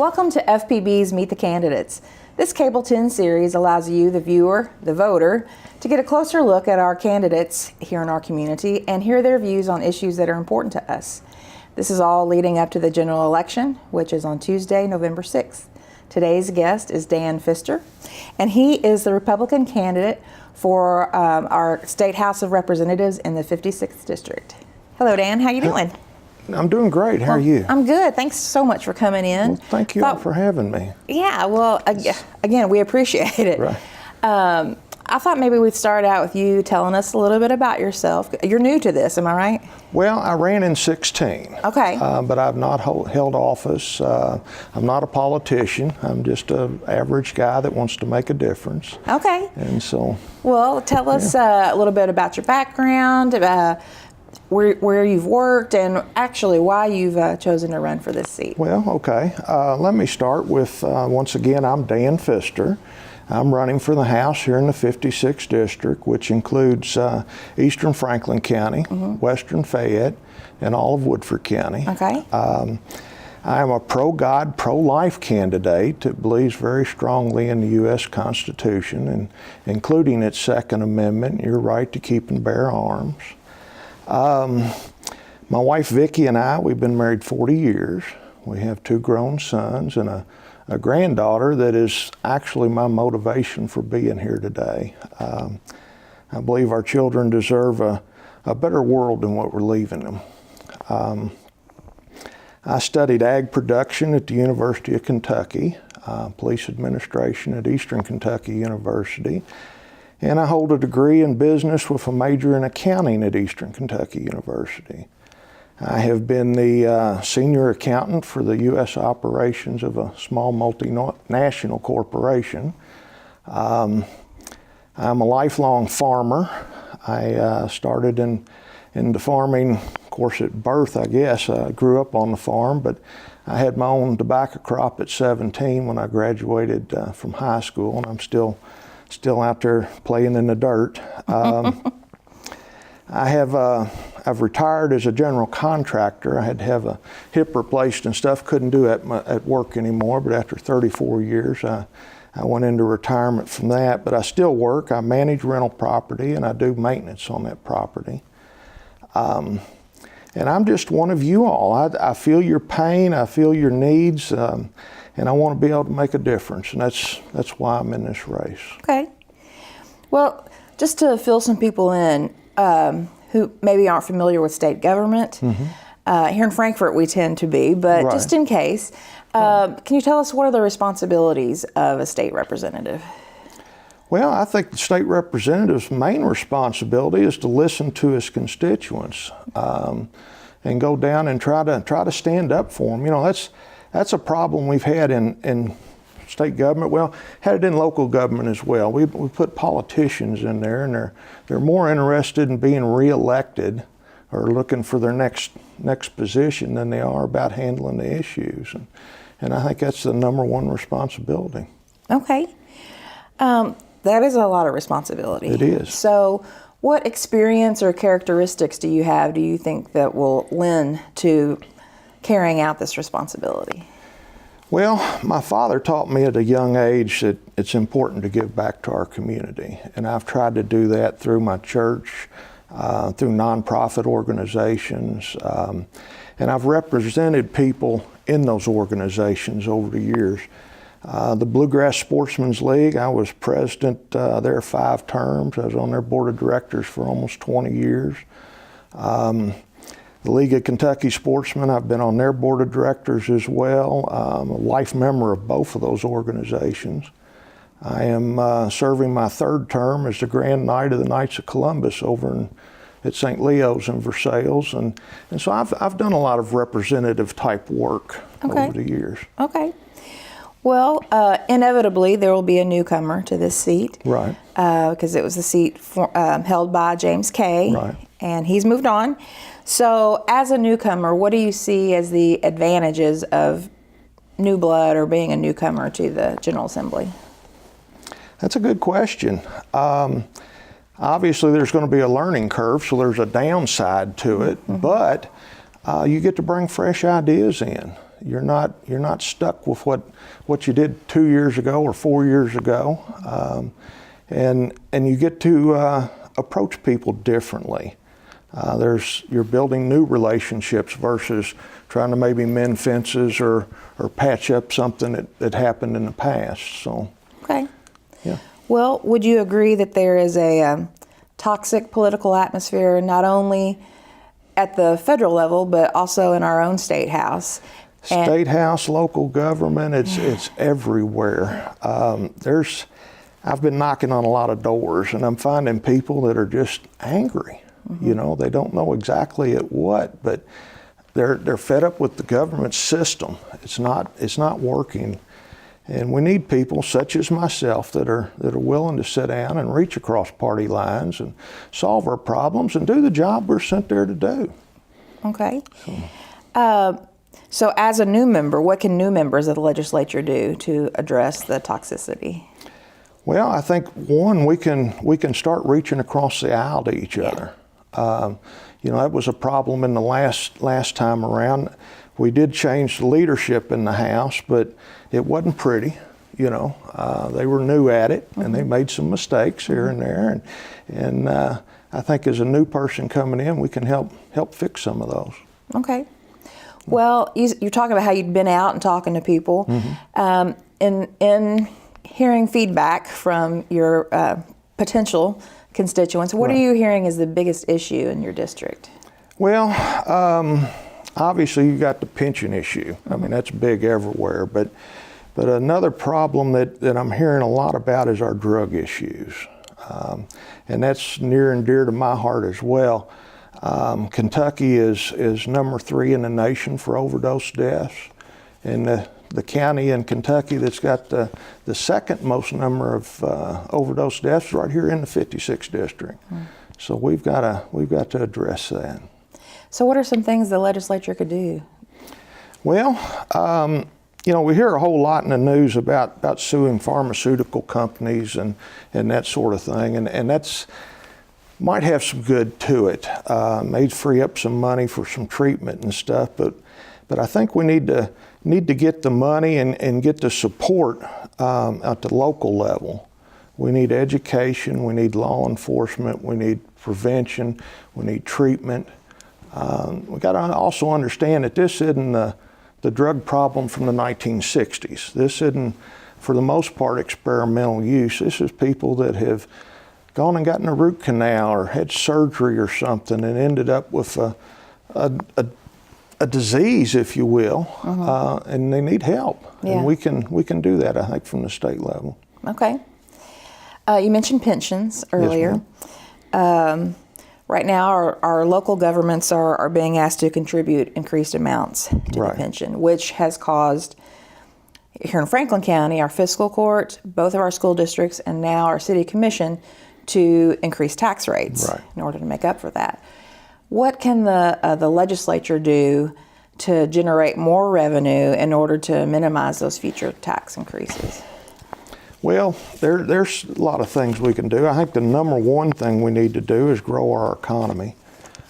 Welcome to FPB's Meet the Candidates. This Cable 10 series allows you, the viewer, the voter, to get a closer look at our candidates here in our community and hear their views on issues that are important to us. This is all leading up to the general election, which is on Tuesday, November 6th. Today's guest is Dan Pfister, and he is the Republican candidate for our State House of Representatives in the 56th District. Hello, Dan. How you doing? I'm doing great. How are you? I'm good. Thanks so much for coming in. Well, thank you all for having me. Yeah, well, again, we appreciate it. Right. I thought maybe we'd start out with you telling us a little bit about yourself. You're new to this, am I right? Well, I ran in 16. Okay. But I've not held office. I'm not a politician. I'm just an average guy that wants to make a difference. Okay. And so. Well, tell us a little bit about your background, where you've worked, and actually why you've chosen to run for this seat. Well, okay. Let me start with, once again, I'm Dan Pfister. I'm running for the House here in the 56th District, which includes eastern Franklin County, western Fayette, and all of Woodford County. Okay. I am a pro-God, pro-life candidate that believes very strongly in the U.S. Constitution, and including its Second Amendment, your right to keep and bear arms. My wife Vicki and I, we've been married 40 years. We have 2 grown sons and a granddaughter that is actually my motivation for being here today. I believe our children deserve a better world than what we're leaving them. I studied ag production at the University of Kentucky, police administration at Eastern Kentucky University, and I hold a degree in business with a major in accounting at Eastern Kentucky University. I have been the senior accountant for the U.S. operations of a small multinational corporation. I'm a lifelong farmer. I started in the farming, of course, at birth, I guess. I grew up on the farm, but I had my own tobacco crop at 17 when I graduated from high school, and I'm still out there playing in the dirt. I've retired as a general contractor. I had to have a hip replaced and stuff. Couldn't do it at work anymore, but after 34 years, I went into retirement from that. But I still work. I manage rental property, and I do maintenance on that property. And I'm just one of you all. I feel your pain. I feel your needs. And I want to be able to make a difference. And that's why I'm in this race. Okay. Well, just to fill some people in, who maybe aren't familiar with state government. Here in Frankfort we tend to be, but Right. just in case, can you tell us what are the responsibilities of a state representative? Well, I think the state representative's main responsibility is to listen to his constituents and go down and try to stand up for them. You know, that's a problem we've had in state government. Well, had it in local government as well. We put politicians in there, and they're more interested in being reelected or looking for their next position than they are about handling the issues. And I think that's the number one responsibility. Okay. That is a lot of responsibility. It is. So what experience or characteristics do you think that will lend to carrying out this responsibility? Well, my father taught me at a young age that it's important to give back to our community. And I've tried to do that through my church, through nonprofit organizations. And I've represented people in those organizations over the years. The Bluegrass Sportsman's League, I was president there 5 terms. I was on their board of directors for almost 20 years. The League of Kentucky Sportsmen, I've been on their board of directors as well. I'm a life member of both of those organizations. I am serving my 3rd term as the Grand Knight of the Knights of Columbus over at St. Leo's in Versailles. And so I've done a lot of representative type work over the years. Okay. Well, inevitably there will be a newcomer to this seat. Right. Because it was the seat held by James Kay. Right. And he's moved on. So as a newcomer, what do you see as the advantages of new blood or being a newcomer to the General Assembly? That's a good question. Obviously there's going to be a learning curve, so there's a downside to it, but you get to bring fresh ideas in. You're not stuck with what you did 2 years ago or 4 years ago, and you get to approach people differently. You're building new relationships versus trying to maybe mend fences or patch up something that happened in the past. So, okay. Yeah. Well, would you agree that there is a toxic political atmosphere not only at the federal level but also in our own state house? State house, local government, it's everywhere. I've been knocking on a lot of doors, and I'm finding people that are just angry. Mm-hmm. You know, they don't know exactly at what, but they're fed up with the government system. It's not working, and we need people such as myself that are willing to sit down and reach across party lines and solve our problems and do the job we're sent there to do. Okay. So as a new member, what can new members of the legislature do to address the toxicity? Well, I think one, we can start reaching across the aisle to each other. You know, that was a problem in the last time around. We did change the leadership in the House, but it wasn't pretty. You know, they were new at it, and they made some mistakes here and there. And I think as a new person coming in, we can help fix some of those. Okay. Well, you're talking about how you'd been out and talking to people. In hearing feedback from your potential constituents, what are you hearing is the biggest issue in your district? Well, obviously you got the pension issue. I mean, that's big everywhere. But another problem that I'm hearing a lot about is our drug issues. And that's near and dear to my heart as well. Kentucky is number 3 in the nation for overdose deaths. And the county in Kentucky that's got the second most number of overdose deaths right here in the 56th district. So we've got to address that. So what are some things the legislature could do? Well, you know, we hear a whole lot in the news about suing pharmaceutical companies and that sort of thing, and that's might have some good to it. May free up some money for some treatment and stuff, but I think we need to get the money and get the support at the local level. We need education, we need law enforcement, we need prevention, we need treatment. We got to also understand that this isn't the drug problem from the 1960s. This isn't, for the most part, experimental use. This is people that have gone and gotten a root canal or had surgery or something and ended up with a disease, if you will, and they need help. Yeah. And we can do that, I think, from the state level. Okay. You mentioned pensions earlier. Yes, right now, our local governments are being asked to contribute increased amounts to the pension, which has caused, here in Franklin County, our fiscal court, both of our school districts, and now our city commission to increase tax rates in order to make up for that. What can the legislature do to generate more revenue in order to minimize those future tax increases? Well, there's a lot of things we can do. I think the number one thing we need to do is grow our economy.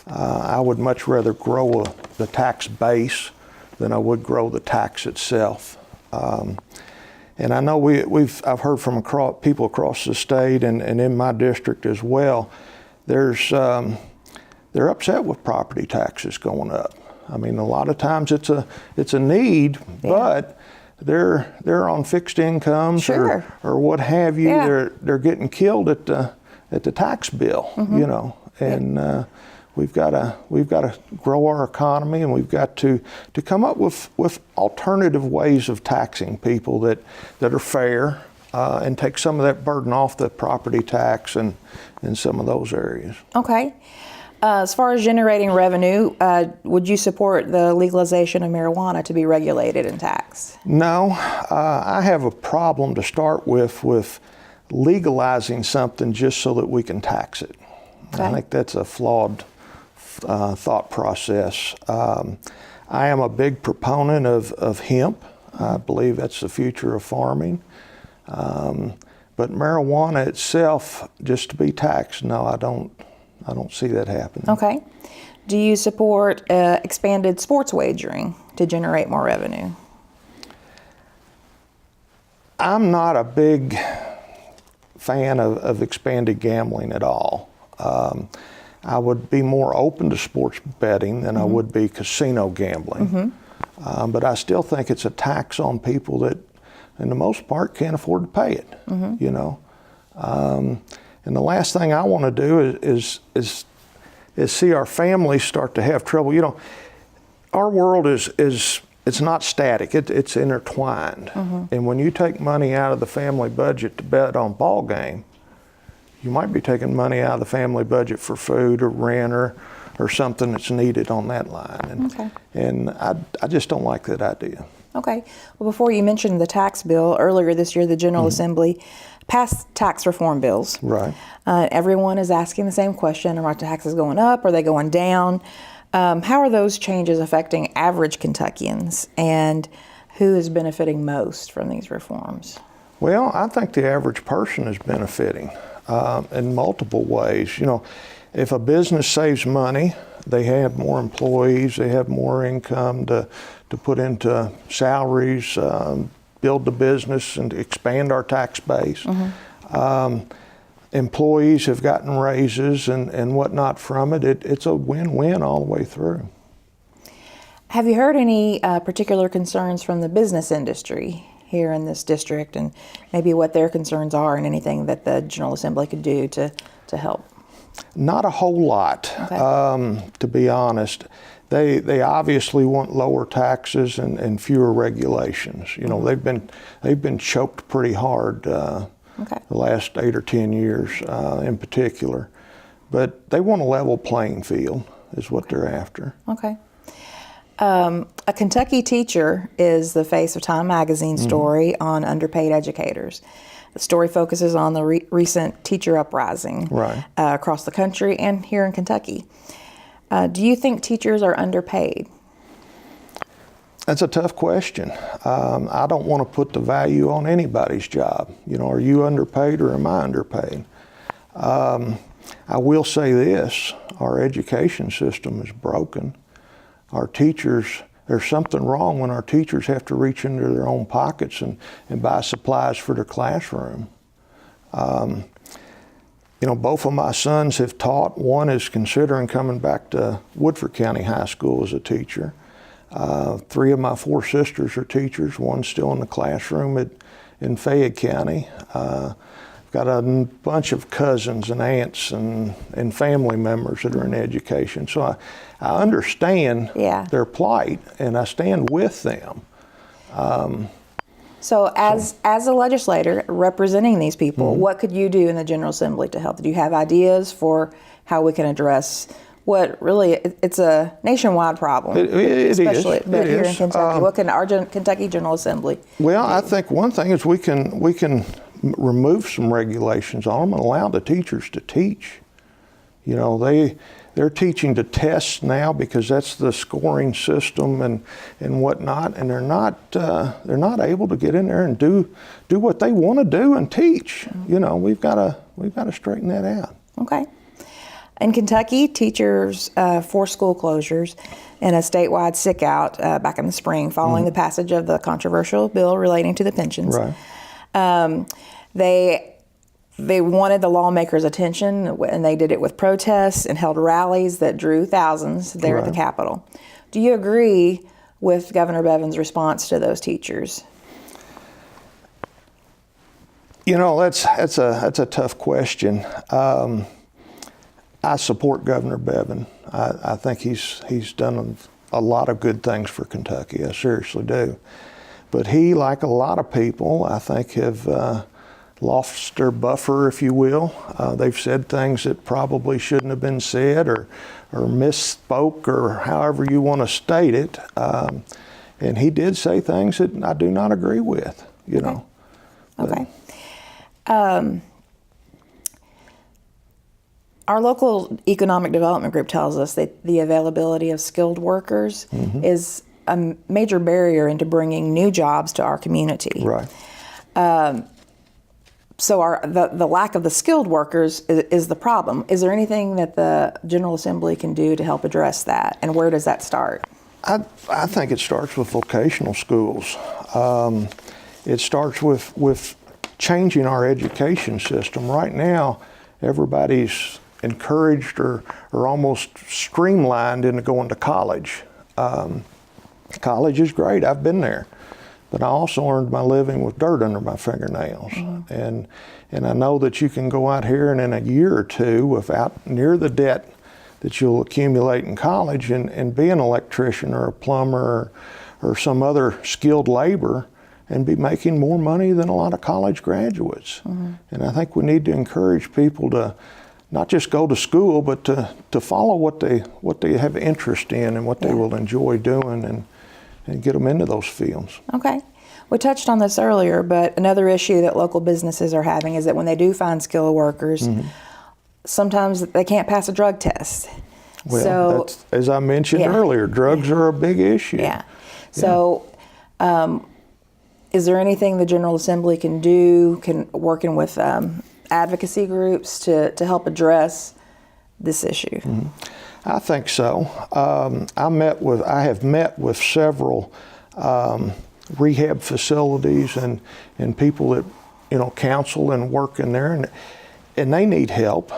I would much rather grow the tax base than I would grow the tax itself. And I know I've heard from people across the state and in my district as well. They're upset with property taxes going up. I mean, a lot of times it's a need, but they're on fixed incomes or what have you. They're getting killed at the tax bill, you know. And we've got to grow our economy, and we've got to come up with alternative ways of taxing people that are fair and take some of that burden off the property tax and in some of those areas. Okay. As far as generating revenue, would you support the legalization of marijuana to be regulated and taxed? No, I have a problem to start with legalizing something just so that we can tax it. Okay. I think that's a flawed thought process. I am a big proponent of hemp. I believe that's the future of farming. But marijuana itself, just to be taxed, no, I don't see that happening. Okay. Do you support expanded sports wagering to generate more revenue? I'm not a big fan of expanded gambling at all. I would be more open to sports betting than I would be casino gambling. But I still think it's a tax on people that, in the most part, can't afford to pay it. You know, and the last thing I want to do is see our families start to have trouble. You know, our world is it's not static. It's intertwined. And when you take money out of the family budget to bet on ball game, you might be taking money out of the family budget for food or rent or something that's needed on that line. And I just don't like that idea. Okay. Well, before you mentioned the tax bill, earlier this year, the General Assembly passed tax reform bills. Right. Everyone is asking the same question. Are our taxes going up? Are they going down? How are those changes affecting average Kentuckians, and who is benefiting most from these reforms? Well, I think the average person is benefiting in multiple ways. You know, if a business saves money, they have more employees, they have more income to put into salaries, build the business and expand our tax base. Employees have gotten raises and whatnot from it. It's a win-win all the way through. Have you heard any particular concerns from the business industry here in this district, and maybe what their concerns are and anything that the General Assembly could do to help? Not a whole lot, to be honest. They obviously want lower taxes and fewer regulations. You know, they've been choked pretty hard the last 8 or 10 years in particular. But they want a level playing field is what they're after. Okay. A Kentucky teacher is the face of Time magazine story on underpaid educators. The story focuses on the recent teacher uprising across the country and here in Kentucky. Do you think teachers are underpaid? That's a tough question. I don't want to put the value on anybody's job. You know, are you underpaid or am I underpaid? I will say this, our education system is broken. Our teachers, there's something wrong when our teachers have to reach into their own pockets and buy supplies for their classroom. You know, both of my sons have taught. One is considering coming back to Woodford County High School as a teacher. 3 of my 4 sisters are teachers. One's still in the classroom in Fayette County. Got a bunch of cousins and aunts and family members that are in education. So I understand their plight, and I stand with them. So as a legislator representing these people, what could you do in the General Assembly to help? Do you have ideas for how we can address what really, it's a nationwide problem, especially here in Kentucky. What can our Kentucky General Assembly do? I think one thing is we can remove some regulations on them and allow the teachers to teach. You know, they're teaching to test now because that's the scoring system and whatnot, and they're not able to get in there and do what they want to do and teach. You know, we've got to straighten that out. Okay. In Kentucky, teachers forced school closures and a statewide sick-out back in the spring following the passage of the controversial bill relating to the pensions. Right. They wanted the lawmakers' attention, and they did it with protests and held rallies that drew thousands there at the Capitol. Do you agree with Governor Bevin's response to those teachers? You know, that's a tough question. I support Governor Bevin. I think he's done a lot of good things for Kentucky. I seriously do. But he, like a lot of people, I think have lost their buffer, if you will. They've said things that probably shouldn't have been said or misspoke or however you want to state it. And he did say things that I do not agree with, you know. Okay. Our local economic development group tells us that the availability of skilled workers is a major barrier into bringing new jobs to our community. Right. So the lack of the skilled workers is the problem. Is there anything that the General Assembly can do to help address that? And where does that start? I think it starts with vocational schools. It starts with changing our education system. Right now, everybody's encouraged or almost streamlined into going to college. College is great. I've been there. But I also earned my living with dirt under my fingernails. And I know that you can go out here and in a year or two without near the debt that you'll accumulate in college and be an electrician or a plumber or some other skilled labor and be making more money than a lot of college graduates. And I think we need to encourage people to not just go to school, but to follow what they have interest in and what they will enjoy doing and get them into those fields. Okay. We touched on this earlier, but another issue that local businesses are having is that when they do find skilled workers, sometimes they can't pass a drug test. Well, so, that's, as I mentioned earlier, drugs are a big issue. Yeah. So, is there anything the General Assembly can do, working with advocacy groups to help address this issue? I think so. I have met with several rehab facilities and people that counsel and work in there, and they need help.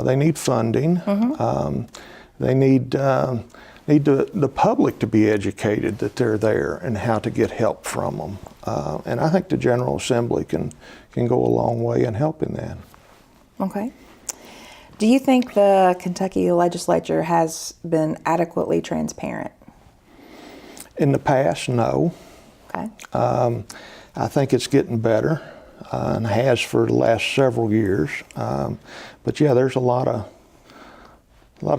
They need funding. They need the public to be educated that they're there and how to get help from them. And I think the General Assembly can go a long way in helping that. Okay. Do you think the Kentucky legislature has been adequately transparent? In the past, no. Okay. I think it's getting better and has for the last several years. But yeah, there's a lot of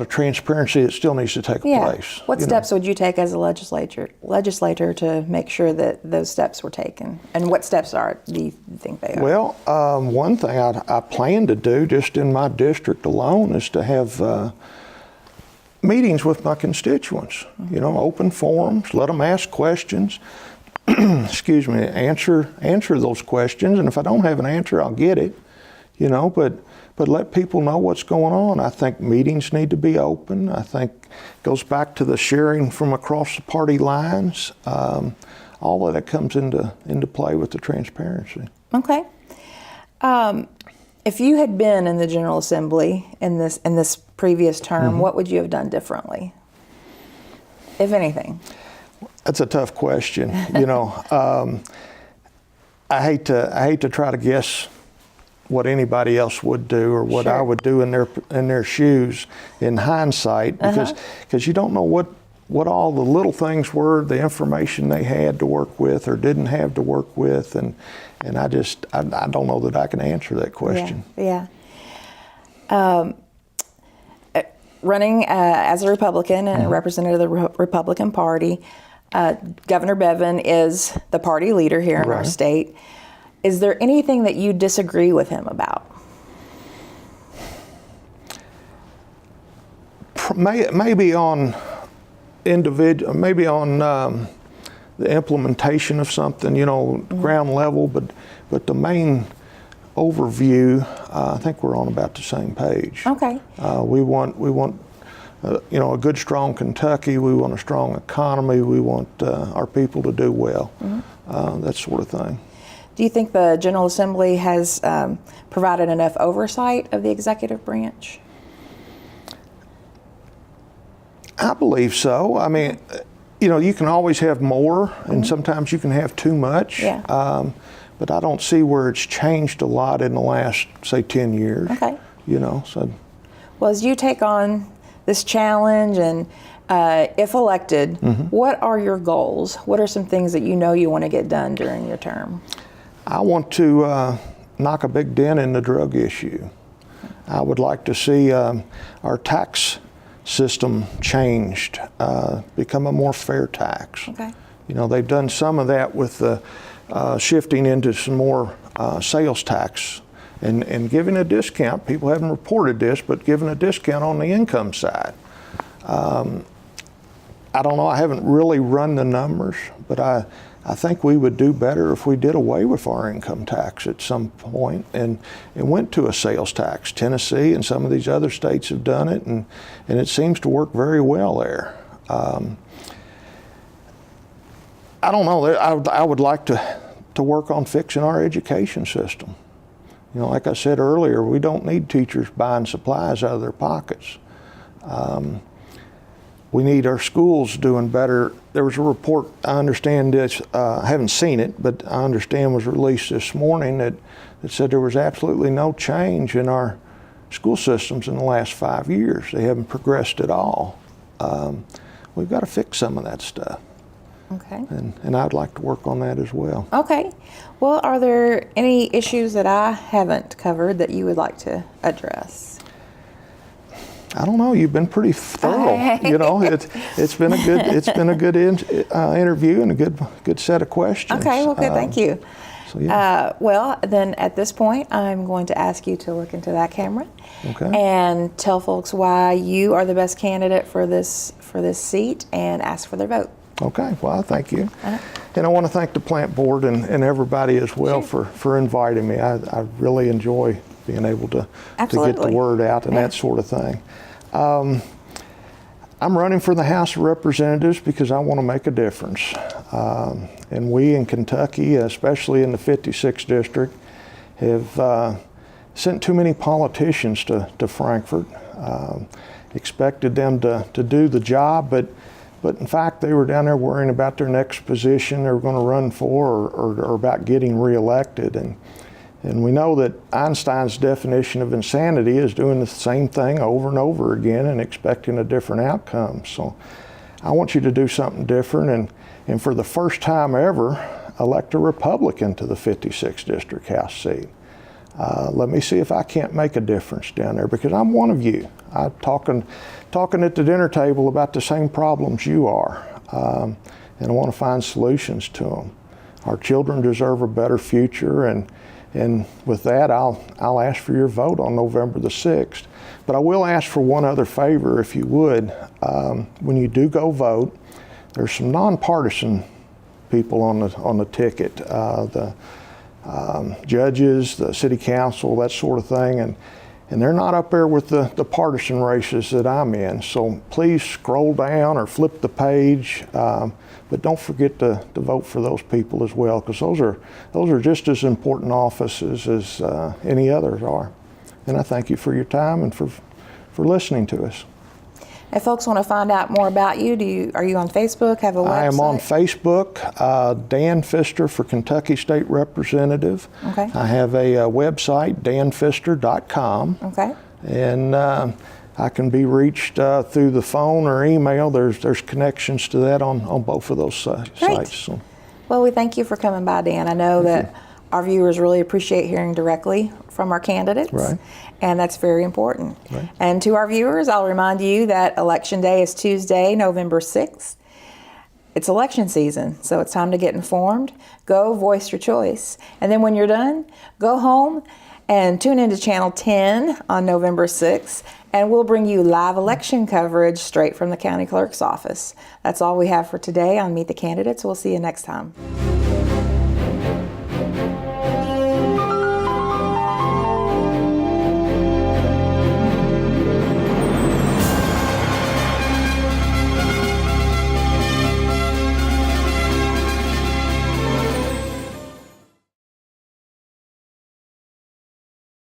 transparency that still needs to take place. What steps would you take as a legislator to make sure that those steps were taken? And what steps do you think they are? Well, one thing I plan to do just in my district alone is to have meetings with my constituents. Open forums, let them ask questions. Excuse me, answer those questions. And if I don't have an answer, I'll get it. But let people know what's going on. I think meetings need to be open. I think it goes back to the sharing from across the party lines. All of that comes into play with the transparency. Okay. If you had been in the General Assembly in this previous term, what would you have done differently, if anything? That's a tough question. I hate to try to guess what anybody else would do or what I would do in their shoes in hindsight, because you don't know what all the little things were, the information they had to work with or didn't have to work with, and I don't know that I can answer that question. Yeah. Running as a Republican and a representative of the Republican Party, Governor Bevin is the party leader here in our state. Is there anything that you disagree with him about? Maybe on individual, maybe on the implementation of something, ground level, but the main overview, I think we're on about the same page. Okay. We want a good, strong Kentucky. We want a strong economy. We want our people to do well. That sort of thing. Do you think the General Assembly has provided enough oversight of the executive branch? I believe so. I mean, you can always have more, and sometimes you can have too much. Yeah. But I don't see where it's changed a lot in the last, say, 10 years. Okay. So. Well, as you take on this challenge and if elected, what are your goals? What are some things that you want to get done during your term? I want to knock a big dent in the drug issue. I would like to see our tax system changed, become a more fair tax. Okay. They've done some of that with the shifting into some more sales tax and giving a discount. People haven't reported this, but giving a discount on the income side. I don't know, I haven't really run the numbers, but I I think we would do better if we did away with our income tax at some point and went to a sales tax. Tennessee and some of these other states have done it, and it seems to work very well there. I don't know. I would like to work on fixing our education system. You know, like I said earlier, we don't need teachers buying supplies out of their pockets. We need our schools doing better. There was a report, I understand this, I haven't seen it, but I understand was released this morning that said there was absolutely no change in our school systems in the last 5 years. They haven't progressed at all. We've got to fix some of that stuff. Okay. And I'd like to work on that as well. Okay. Well, are there any issues that I haven't covered that you would like to address? I don't know. You've been pretty thorough. You know, it's been a good interview and a good set of questions. Okay. Well, good. Thank you. So, yeah. Well, then at this point, I'm going to ask you to look into that camera and tell folks why you are the best candidate for this seat and ask for their vote. Okay. Well, thank you. And I want to thank the plant board and everybody as well for inviting me. I really enjoy being able to get the word out and that sort of thing. I'm running for the House of Representatives because I want to make a difference. And we in Kentucky, especially in the 56th District, have sent too many politicians to Frankfort, expected them to do the job, but in fact they were down there worrying about their next position they were going to run for or about getting reelected. And we know that Einstein's definition of insanity is doing the same thing over and over again and expecting a different outcome. So I want you to do something different and for the first time ever, elect a Republican to the 56th District House seat. Let me see if I can't make a difference down there because I'm one of you. I'm talking at the dinner table about the same problems you are. And I want to find solutions to them. Our children deserve a better future and with that, I'll ask for your vote on November the 6th. But I will ask for one other favor, if you would. When you do go vote, there's some nonpartisan people on the ticket, the judges, the city council, that sort of thing, and they're not up there with the partisan races that I'm in. So please scroll down or flip the page. But don't forget to vote for those people as well, because those are just as important offices as any others are. And I thank you for your time and for listening to us. If folks want to find out more about you, are you on Facebook? Have a website? I am on Facebook, Dan Pfister for Kentucky State Representative. Okay. I have a website, danpfister.com. Okay. And I can be reached through the phone or email. There's connections to that on both of those sites. So. Well, we thank you for coming by, Dan. I know that our viewers really appreciate hearing directly from our candidates. Right. And that's very important. Right. And to our viewers, I'll remind you that Election Day is Tuesday, November 6th. It's election season, so it's time to get informed. Go voice your choice. And then when you're done, go home and tune into Channel 10 on November 6th, and we'll bring you live election coverage straight from the county clerk's office. That's all we have for today on Meet the Candidates. We'll see you next time.